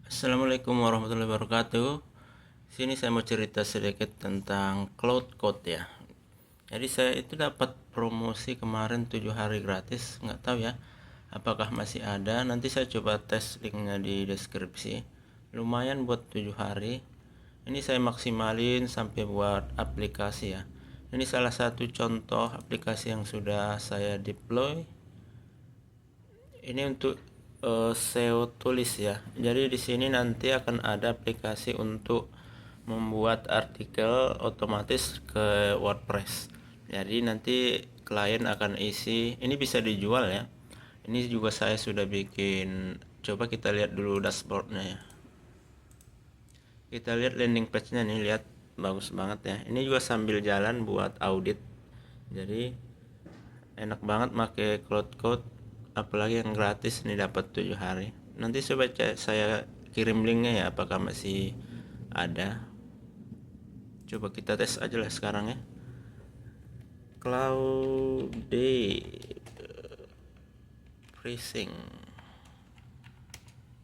Assalamualaikum warahmatullahi wabarakatuh. Sini saya mau cerita sedikit tentang Cloud Code ya. Jadi saya itu dapat promosi kemarin 7 hari gratis. Nggak tahu ya apakah masih ada. Nanti saya coba tes linknya di deskripsi. Lumayan buat 7 hari. Ini saya maksimalin sampai buat aplikasi ya. Ini salah satu contoh aplikasi yang sudah saya deploy. Ini untuk SEO tulis ya. Jadi di sini nanti akan ada aplikasi untuk membuat artikel otomatis ke WordPress. Jadi nanti klien akan isi, ini bisa dijual ya. Ini juga saya sudah bikin. Coba kita lihat dulu dashboardnya ya. Kita lihat landing page-nya nih, lihat bagus banget ya. Ini juga sambil jalan buat audit. Jadi enak banget pakai Cloud Code, apalagi yang gratis nih, dapat 7 hari. Nanti coba saya kirim linknya ya, apakah masih ada. Coba kita tes aja lah sekarang ya. Cloud freezing.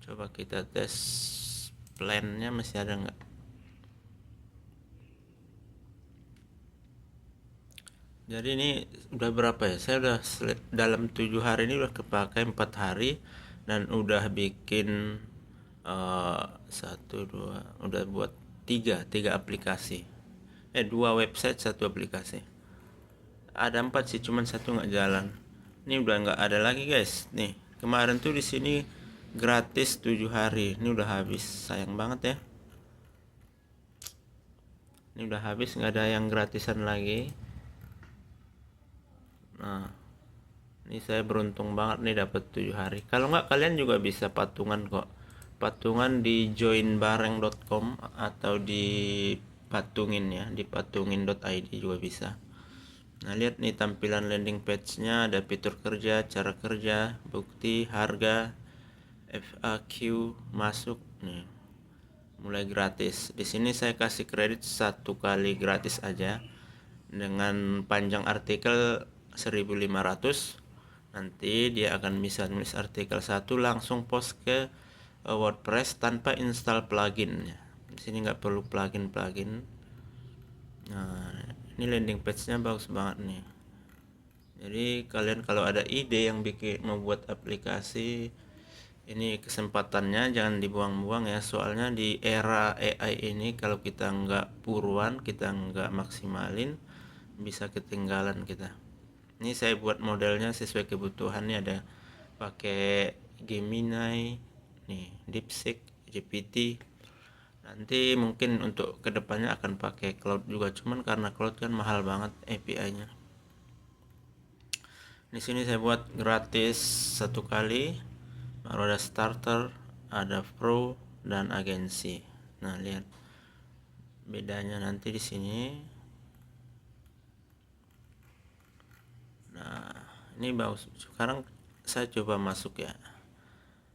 Coba kita tes plannya masih ada nggak. Jadi ini udah berapa ya? Saya udah dalam 7 hari ini udah kepakai 4 hari dan udah bikin satu dua, udah buat tiga aplikasi. Dua website, satu aplikasi. Ada 4 sih, cuman satu nggak jalan. Ini udah nggak ada lagi guys. Nih kemarin tuh di sini gratis 7 hari. Ini udah habis, sayang banget ya. Ini udah habis, nggak ada yang gratisan lagi. Nah, ini saya beruntung banget nih dapat 7 hari. Kalau nggak, kalian juga bisa patungan kok. Patungan di joinbareng.com atau di patungin ya, di patungin.id juga bisa. Nah, lihat nih tampilan landing page-nya, ada fitur kerja, cara kerja, bukti, harga, FAQ, masuk nih. Mulai gratis. Di sini saya kasih kredit 1 kali gratis aja dengan panjang artikel 1500. Nanti dia akan bisa nulis artikel 1 langsung post ke WordPress tanpa install plugin. Di sini nggak perlu plugin. Nah, ini landing page-nya bagus banget nih. Jadi kalian kalau ada ide yang bikin membuat aplikasi, ini kesempatannya jangan dibuang-buang ya. Soalnya di era AI ini kalau kita nggak buruan, kita nggak maksimalin, bisa ketinggalan kita. Ini saya buat modelnya sesuai kebutuhannya, ada pakai Gemini, nih DeepSeek, GPT. Nanti mungkin untuk kedepannya akan pakai cloud juga, cuman karena cloud kan mahal banget API-nya. Di sini saya buat gratis 1 kali, baru ada starter, ada pro dan agensi. Nah, lihat bedanya nanti di sini. Nah, ini bagus. Sekarang saya coba masuk ya.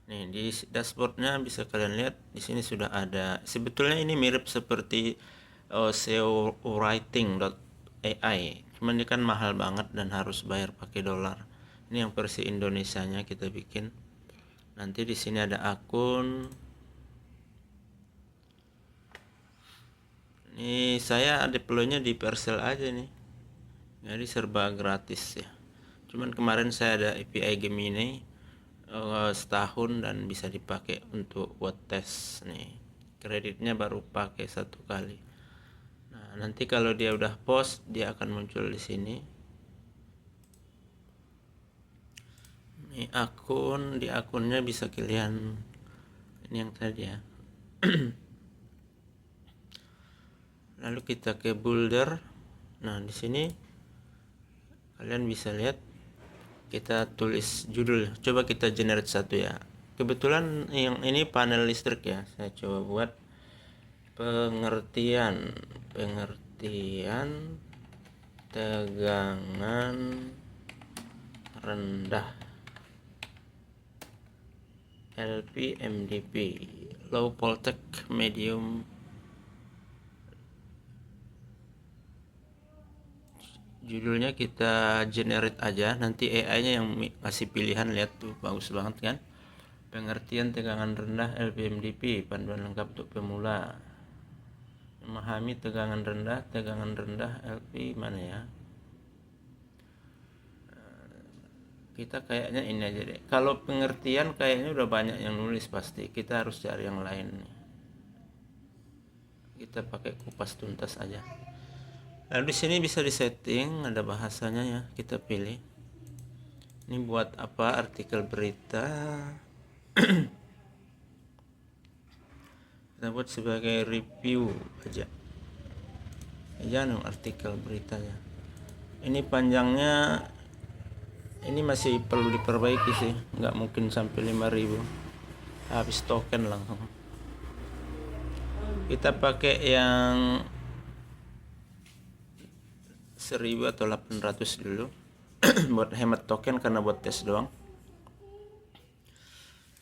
Nih di dashboardnya bisa kalian lihat di sini sudah ada. Sebetulnya ini mirip seperti SEO writing.ai. Cuman ini kan mahal banget dan harus bayar pakai dolar. Ini yang versi Indonesianya kita bikin. Nanti di sini ada akun. Ini saya deploynya di Vercel aja nih. Jadi serba gratis ya. Cuman kemarin saya ada API Gemini setahun dan bisa dipakai untuk buat tes nih. Kreditnya baru pakai 1 kali. Nah, nanti kalau dia udah post, dia akan muncul di sini. Ini akun, di akunnya bisa kalian, ini yang tadi ya. Lalu kita ke Boulder. Nah, di sini kalian bisa lihat kita tulis judul. Coba kita generate satu ya. Kebetulan yang ini panel listrik ya. Saya coba buat pengertian tegangan rendah LPMDP, low voltage medium. Judulnya kita generate aja, nanti AI nya yang kasih pilihan. Lihat tuh bagus banget kan, Pengertian tegangan rendah LPMDP, panduan lengkap untuk pemula. Memahami tegangan rendah LP mana ya? Kita kayaknya ini aja deh. Kalau pengertian kayaknya udah banyak yang nulis pasti. Kita harus cari yang lain. Kita pakai kupas tuntas aja. Lalu di sini bisa disetting, ada bahasanya ya. Kita pilih. Ini buat apa? Artikel berita. Kita buat sebagai review aja. Jangan artikel beritanya. Ini panjangnya. Ini masih perlu diperbaiki sih, nggak mungkin sampai 5.000, habis token langsung. Kita pakai yang 1.000 atau 800 dulu buat hemat token karena buat tes doang.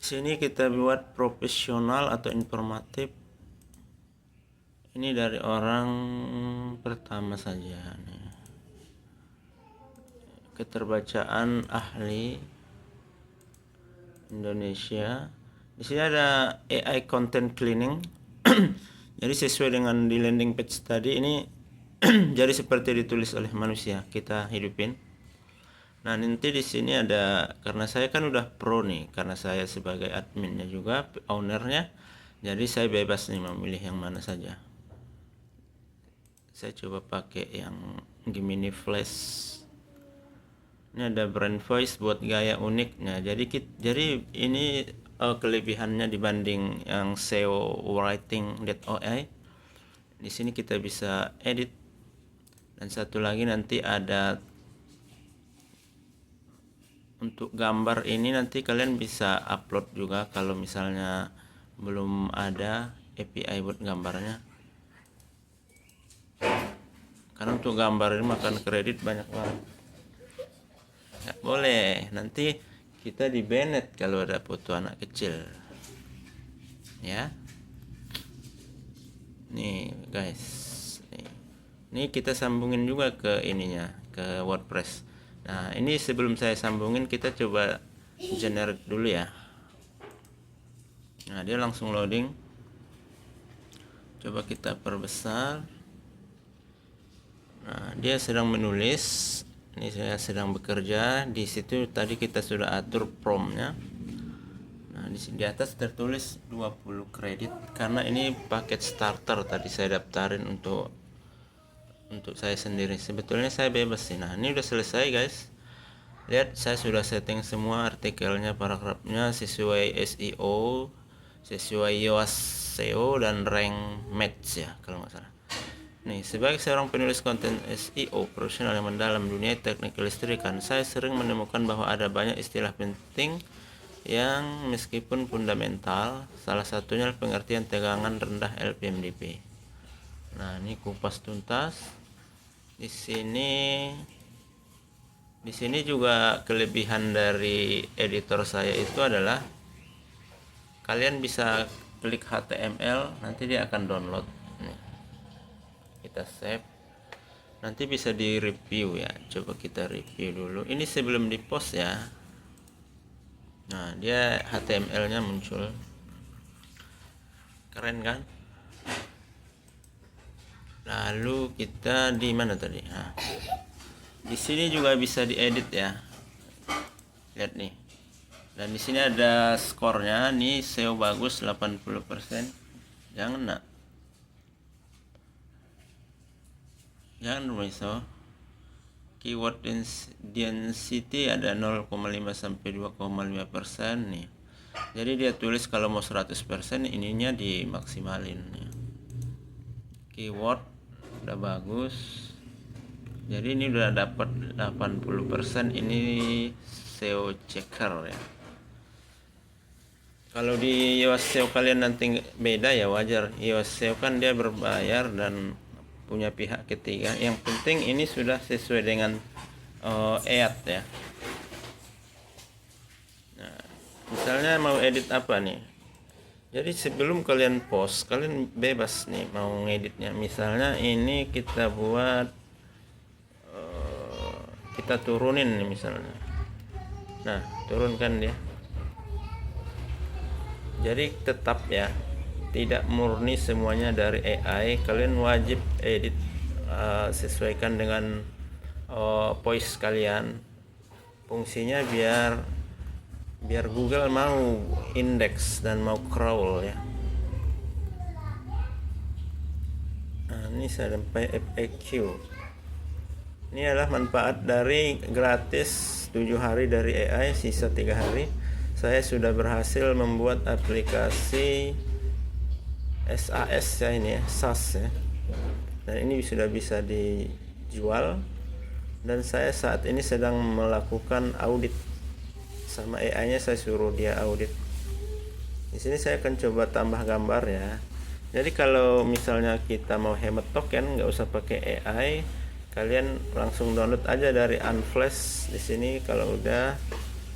Sini kita buat profesional atau informatif. Ini dari orang pertama saja nih. Keterbacaan ahli Indonesia. Di sini ada AI content cleaning. Jadi sesuai dengan di landing page tadi ini jadi seperti ditulis oleh manusia, kita hidupin. Nah, nanti di sini ada, karena saya kan udah pro nih, karena saya sebagai adminnya juga, ownernya. Jadi saya bebas nih memilih yang mana saja. Saya coba pakai yang Gemini Flash. Ini ada brand voice buat gaya unik. Nah, jadi ini kelebihannya dibanding yang SEO writing.ai. Di sini kita bisa edit. Dan satu lagi nanti ada untuk gambar ini, nanti kalian bisa upload juga kalau misalnya belum ada API buat gambarnya. Karena untuk gambar ini makan kredit banyak banget. Nggak boleh, nanti kita di banned kalau ada foto anak kecil ya. Nih guys, ini kita sambungin juga ke ininya, ke WordPress. Nah, ini sebelum saya sambungin kita coba generate dulu ya. Nah, dia langsung loading. Coba kita perbesar. Nah, dia sedang menulis. Ini saya sedang bekerja. Di situ tadi kita sudah atur promptnya. Nah, di atas tertulis 20 kredit karena ini paket starter tadi saya daftarin untuk saya sendiri. Sebetulnya saya bebas sih. Nah, ini udah selesai guys. Lihat, saya sudah setting semua artikelnya, paragrafnya sesuai SEO, sesuai Yoast SEO dan rank match ya kalau nggak salah. Nih, sebagai seorang penulis konten SEO profesional yang mendalam dunia teknik kelistrikan, saya sering menemukan bahwa ada banyak istilah penting yang meskipun fundamental, salah satunya pengertian tegangan rendah LPMDP. Nah, ini kupas tuntas. Di sini juga kelebihan dari editor saya itu adalah kalian bisa klik HTML, nanti dia akan download. Nih, kita save, nanti bisa di review ya. Coba kita review dulu. Ini sebelum di post ya. Nah, dia HTML nya muncul, keren kan? Lalu kita di mana tadi? Nah, di sini juga bisa diedit ya. Lihat nih. Dan di sini ada skornya. Nih SEO bagus 80%. Jangan nak. Jangan rumiso. Keyword density ada 0,5 sampai 2,5% nih. Jadi dia tulis kalau mau 100% ininya dimaksimalin ya. Keyword udah bagus. Jadi ini udah dapat 80%. Ini SEO checker ya. Kalau di Yoast SEO kalian nanti beda ya, wajar. Yoast SEO kan dia berbayar dan punya pihak ketiga. Yang penting ini sudah sesuai dengan EAT ya. Nah, misalnya mau edit apa nih? Jadi sebelum kalian post, kalian bebas nih mau ngeditnya. Misalnya ini kita buat, kita turunin nih misalnya. Nah, turunkan dia. Jadi tetap ya, tidak murni semuanya dari AI. Kalian wajib edit, sesuaikan dengan voice kalian. Fungsinya biar Google mau indeks dan mau crawl ya. Nah, ini saya sampai FAQ. Ini adalah manfaat dari gratis 7 hari dari AI, sisa 3 hari. Saya sudah berhasil membuat aplikasi SAS ya, ini ya, SaaS ya. Dan ini sudah bisa dijual. Dan saya saat ini sedang melakukan audit sama AI-nya, saya suruh dia audit. Di sini saya akan coba tambah gambar ya. Jadi kalau misalnya kita mau hemat token, nggak usah pakai AI, kalian langsung download aja dari Unflash di sini kalau udah,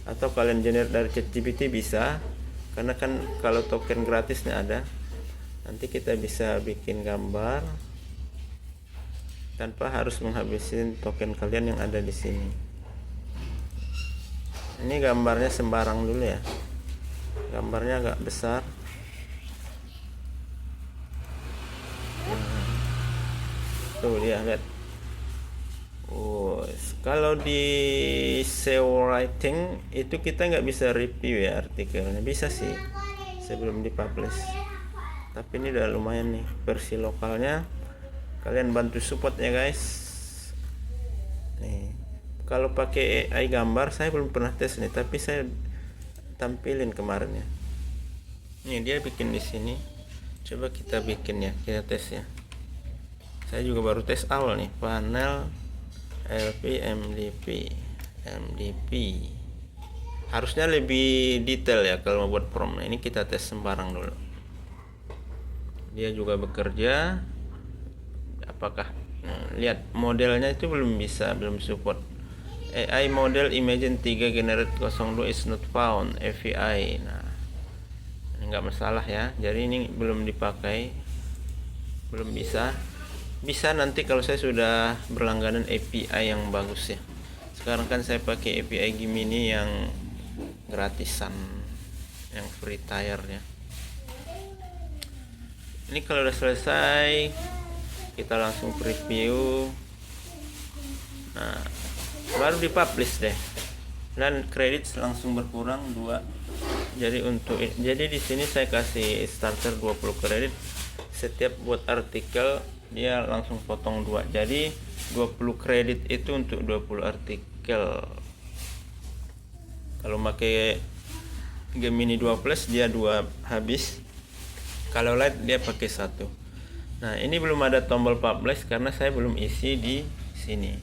atau kalian generate dari ChatGPT bisa, karena kan kalau token gratisnya ada. Nanti kita bisa bikin gambar tanpa harus menghabisin token kalian yang ada di sini. Ini gambarnya sembarang dulu ya, gambarnya agak besar. Tuh dia lihat. Kalau di SEO writing itu kita nggak bisa review ya artikelnya, bisa sih sebelum dipublish. Tapi ini udah lumayan nih versi lokalnya. Kalian bantu support ya guys. Nih, kalau pakai AI gambar saya belum pernah tes nih, tapi saya tampilin kemarin ya. Ini dia bikin di sini. Coba kita bikin ya, kita tes ya. Saya juga baru tes awal nih, panel LP MDP. Harusnya lebih detail ya kalau mau buat prompt. Ini kita tes sembarang dulu. Dia juga bekerja. Apakah lihat modelnya itu belum support. AI model Imagen 3 generate 02 is not found API. Nah, ini nggak masalah ya. Jadi ini belum dipakai, belum bisa nanti kalau saya sudah berlangganan API yang bagus ya. Sekarang kan saya pakai API Gemini yang gratisan, yang free tier ya. Ini kalau udah selesai kita langsung preview. Nah, baru dipublish deh, dan kredit langsung berkurang 2. Jadi di sini saya kasih starter 20 kredit. Setiap buat artikel dia langsung potong 2. Jadi 20 kredit itu untuk 20 artikel. Kalau pakai Gemini 2 Plus dia 2 habis. Kalau Lite dia pakai 1. Nah, ini belum ada tombol publish karena saya belum isi di sini.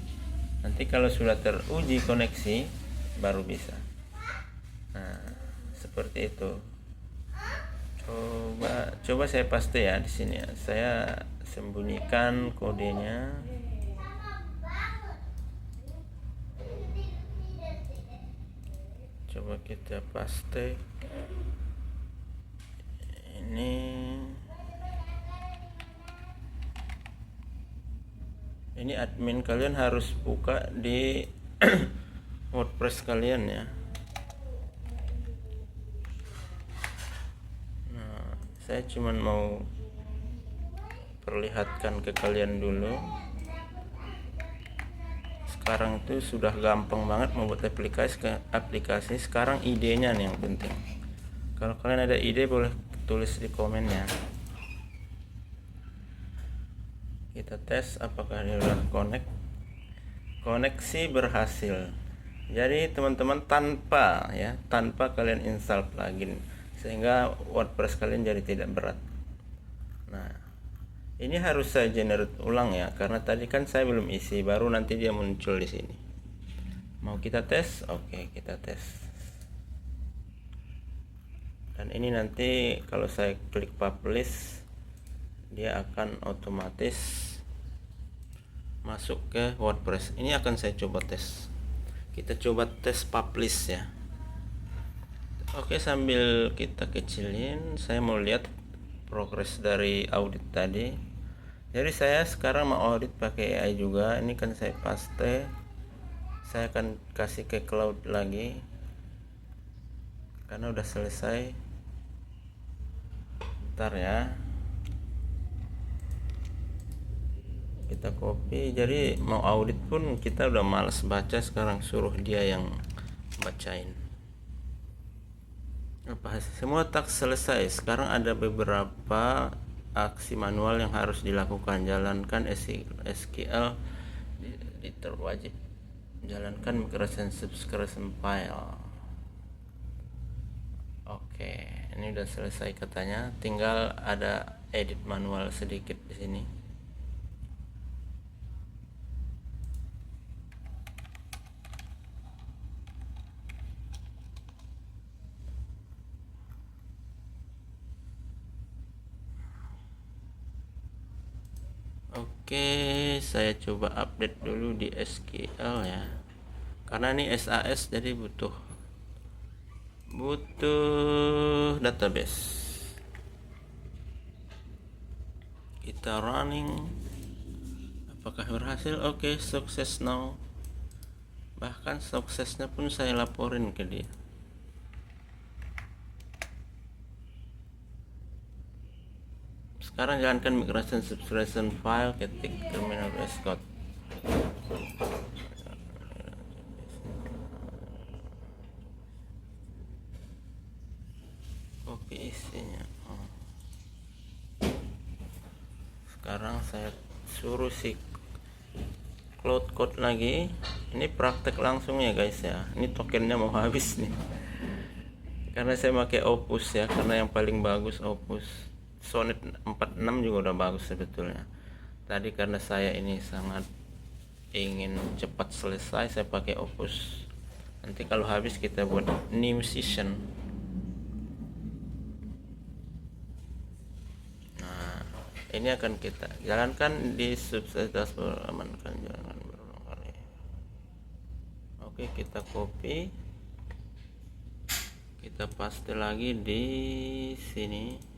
Nanti kalau sudah teruji koneksi baru bisa. Nah, seperti itu. Coba saya paste ya di sini ya. Saya sembunyikan kodenya. Coba kita paste. Ini admin kalian harus buka di WordPress kalian ya. Nah, saya cuman mau perlihatkan ke kalian dulu. Sekarang itu sudah gampang banget membuat aplikasi. Sekarang idenya nih yang penting. Kalau kalian ada ide boleh tulis di komen ya. Kita tes apakah dia udah koneksi berhasil. Jadi teman-teman tanpa kalian install plugin, sehingga WordPress kalian jadi tidak berat. Nah, ini harus saya generate ulang ya, karena tadi kan saya belum isi, baru nanti dia muncul di sini. Mau kita tes? Oke, kita tes. Dan ini nanti kalau saya klik publish, dia akan otomatis masuk ke WordPress. Ini akan saya coba tes. Kita coba tes publish ya. Oke, sambil kita kecilin, saya mau lihat progres dari audit tadi. Jadi saya sekarang mau audit pakai AI juga. Ini kan saya paste. Saya akan kasih ke cloud lagi karena udah selesai. Bentar ya, kita copy. Jadi mau audit pun kita udah males baca, sekarang suruh dia yang bacain. Apa semua tak selesai. Sekarang ada beberapa aksi manual yang harus dilakukan. Jalankan SQL wajib jalankan migration subscription file. Oke, ini udah selesai katanya, tinggal ada edit manual sedikit di sini. Oke, saya coba update dulu di SQL ya, karena ini SAS jadi butuh database. Kita running, apakah berhasil? Oke, sukses now. Bahkan suksesnya pun saya laporin ke dia. Sekarang jalankan migration subscription file, ketik terminal VS Code. Copy isinya. Sekarang saya suruh si cloud code lagi. Ini praktek langsung ya guys ya. Ini tokennya mau habis nih. Karena saya pakai Opus ya, karena yang paling bagus Opus. Sonnet 46 juga udah bagus sebetulnya. Tadi karena saya ini sangat ingin cepat selesai, saya pakai Opus. Nanti kalau habis kita buat new session. Nah, ini akan kita jalankan di subset dashboard, amankan jangan berulang kali. Oke, kita copy, kita paste lagi di sini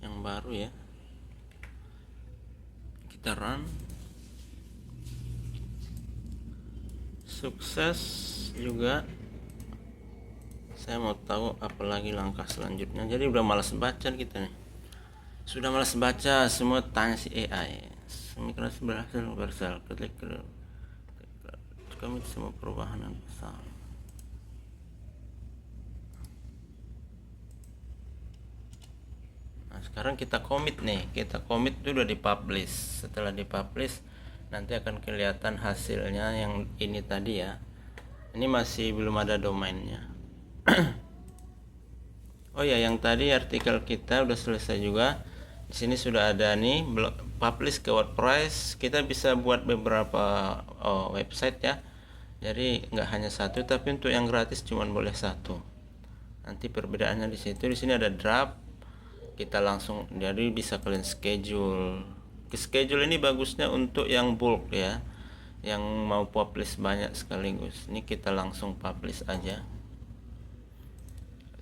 yang baru ya, kita run. Sukses juga. Saya mau tahu apalagi langkah selanjutnya. Jadi udah malas baca kita nih, sudah malas baca, semua tanya si AI. Migrasi berhasil, klik kami semua perubahan dan pesan. Nah, sekarang kita commit nih, kita commit itu udah dipublish. Setelah dipublish nanti akan kelihatan hasilnya yang ini tadi ya. Ini masih belum ada domainnya. Oh ya, yang tadi artikel kita udah selesai juga. Di sini sudah ada nih publish ke WordPress. Kita bisa buat beberapa website ya. Jadi nggak hanya satu, tapi untuk yang gratis cuma boleh satu. Nanti perbedaannya di situ. Di sini ada draft. Kita langsung, jadi bisa kalian schedule. Schedule ini bagusnya untuk yang bulk ya, yang mau publish banyak sekaligus. Ini kita langsung publish aja.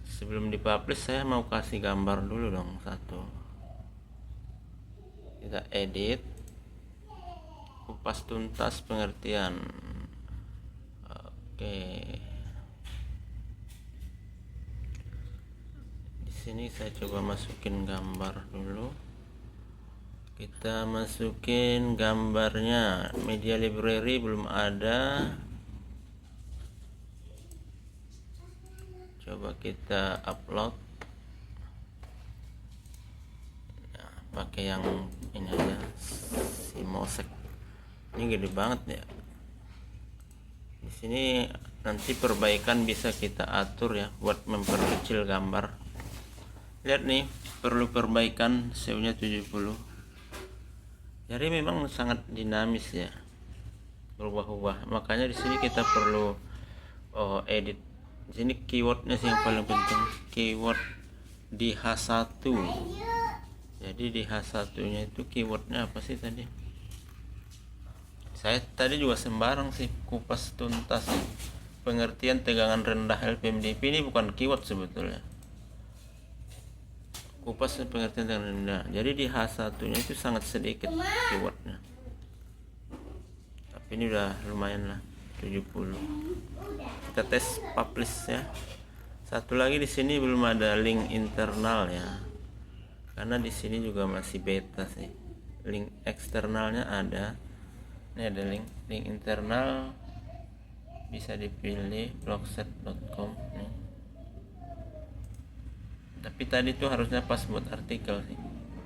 Sebelum dipublish saya mau kasih gambar dulu dong satu. Kita edit, kupas tuntas pengertian. Oke, di sini saya coba masukin gambar dulu. Kita masukin gambarnya. Media library belum ada. Coba kita upload. Nah, pakai yang ini aja, si Mosek. Ini gede banget ya. Di sini nanti perbaikan bisa kita atur ya, buat memperkecil gambar. Lihat nih, perlu perbaikan SEO-nya 70. Jadi memang sangat dinamis ya, berubah-ubah. Makanya di sini kita perlu edit. Di sini keywordnya sih yang paling penting, keyword di H1. Jadi di H1-nya itu keywordnya apa sih tadi? Saya tadi juga sembarang sih, kupas tuntas. Pengertian tegangan rendah LPMDP ini bukan keyword sebetulnya. Kupas pengertian tegangan rendah. Jadi di H1-nya itu sangat sedikit keywordnya. Tapi ini udah lumayan lah, 70. Kita tes publish ya. Satu lagi di sini belum ada link internal ya. karena di sini juga masih beta sih. Link eksternalnya ada, ini ada link internal, bisa dipilih blogset.com nih. Tapi tadi tuh harusnya pas buat artikel sih,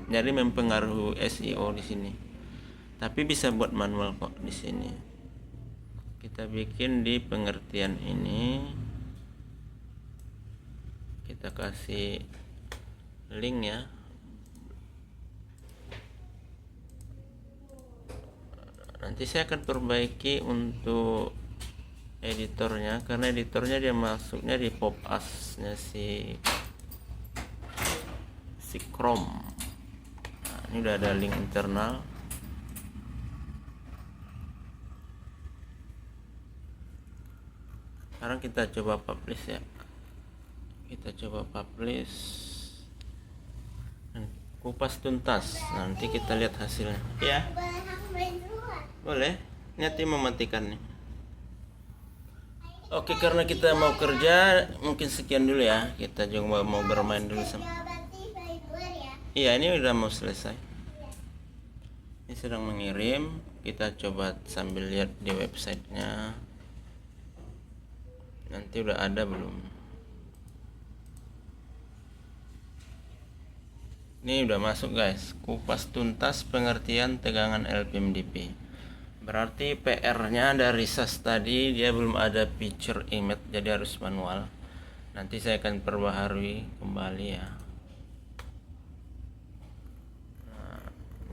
jadi mempengaruhi SEO di sini. Tapi bisa buat manual kok di sini. Kita bikin di pengertian ini, kita kasih link ya. Nanti saya akan perbaiki untuk editornya, karena editornya dia masuknya di pop as-nya si Chrome. Nah, ini udah ada link internal. Sekarang kita coba publish ya. Kita coba publish, kupas tuntas, nanti kita lihat hasilnya ya. Boleh, nanti mematikan nih. Oke, karena kita mau kerja, mungkin sekian dulu ya. Kita juga mau bermain dulu sama. Iya, ini udah mau selesai. Ini sedang mengirim. Kita coba sambil lihat di websitenya. Nanti udah ada belum? Ini udah masuk guys. Kupas tuntas pengertian tegangan LPMDP. Berarti PR-nya dari SAS tadi dia belum ada picture image, jadi harus manual. Nanti saya akan perbaharui kembali ya. Nah,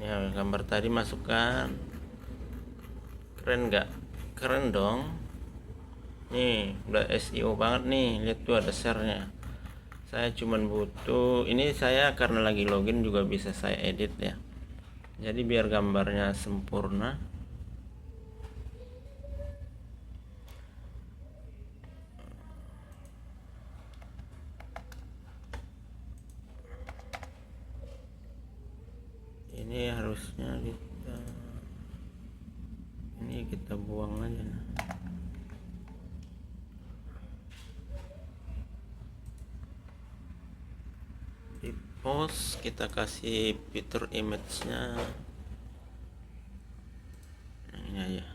ini gambar tadi masukkan. Keren nggak? Keren dong. Nih udah SEO banget nih. Lihat tuh ada share-nya. Saya cuman butuh ini, saya karena lagi login juga bisa saya edit ya. Jadi biar gambarnya sempurna. Ini harusnya kita buang aja. Di post kita kasih fitur image-nya ini aja,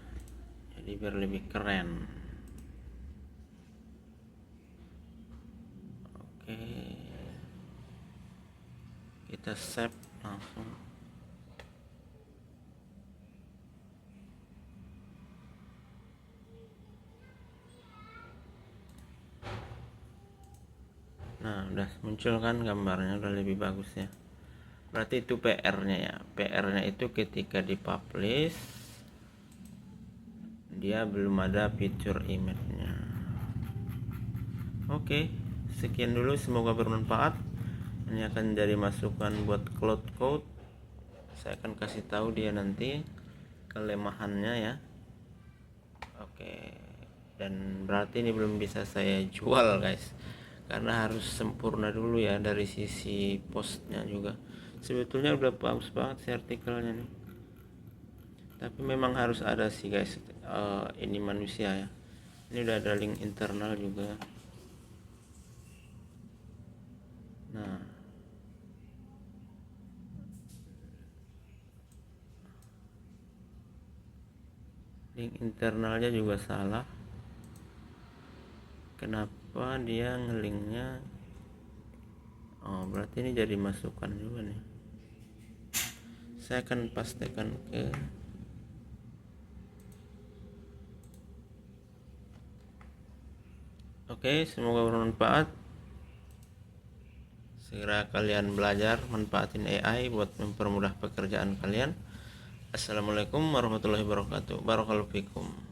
jadi biar lebih keren. Oke, kita save langsung. Nah, udah muncul kan gambarnya, udah lebih bagus ya. Berarti itu PR-nya ya. PR-nya itu ketika dipublish dia belum ada fitur image-nya. Oke, sekian dulu, semoga bermanfaat. Ini akan jadi masukan buat Cloud Code. Saya akan kasih tahu dia nanti kelemahannya ya. Oke. Dan berarti ini belum bisa saya jual guys, karena harus sempurna dulu ya dari sisi postnya juga. Sebetulnya udah bagus banget sih artikelnya nih, tapi memang harus ada sih guys, ini manusia ya. Ini udah ada link internal juga. Nah, link internalnya juga salah. Kenapa dia ngelinknya? Oh, berarti ini jadi masukan juga nih. Saya akan pastikan ke Oke, semoga bermanfaat. Segera kalian belajar manfaatin AI buat mempermudah pekerjaan kalian. Assalamualaikum warahmatullahi wabarakatuh. Barakallahu fikum.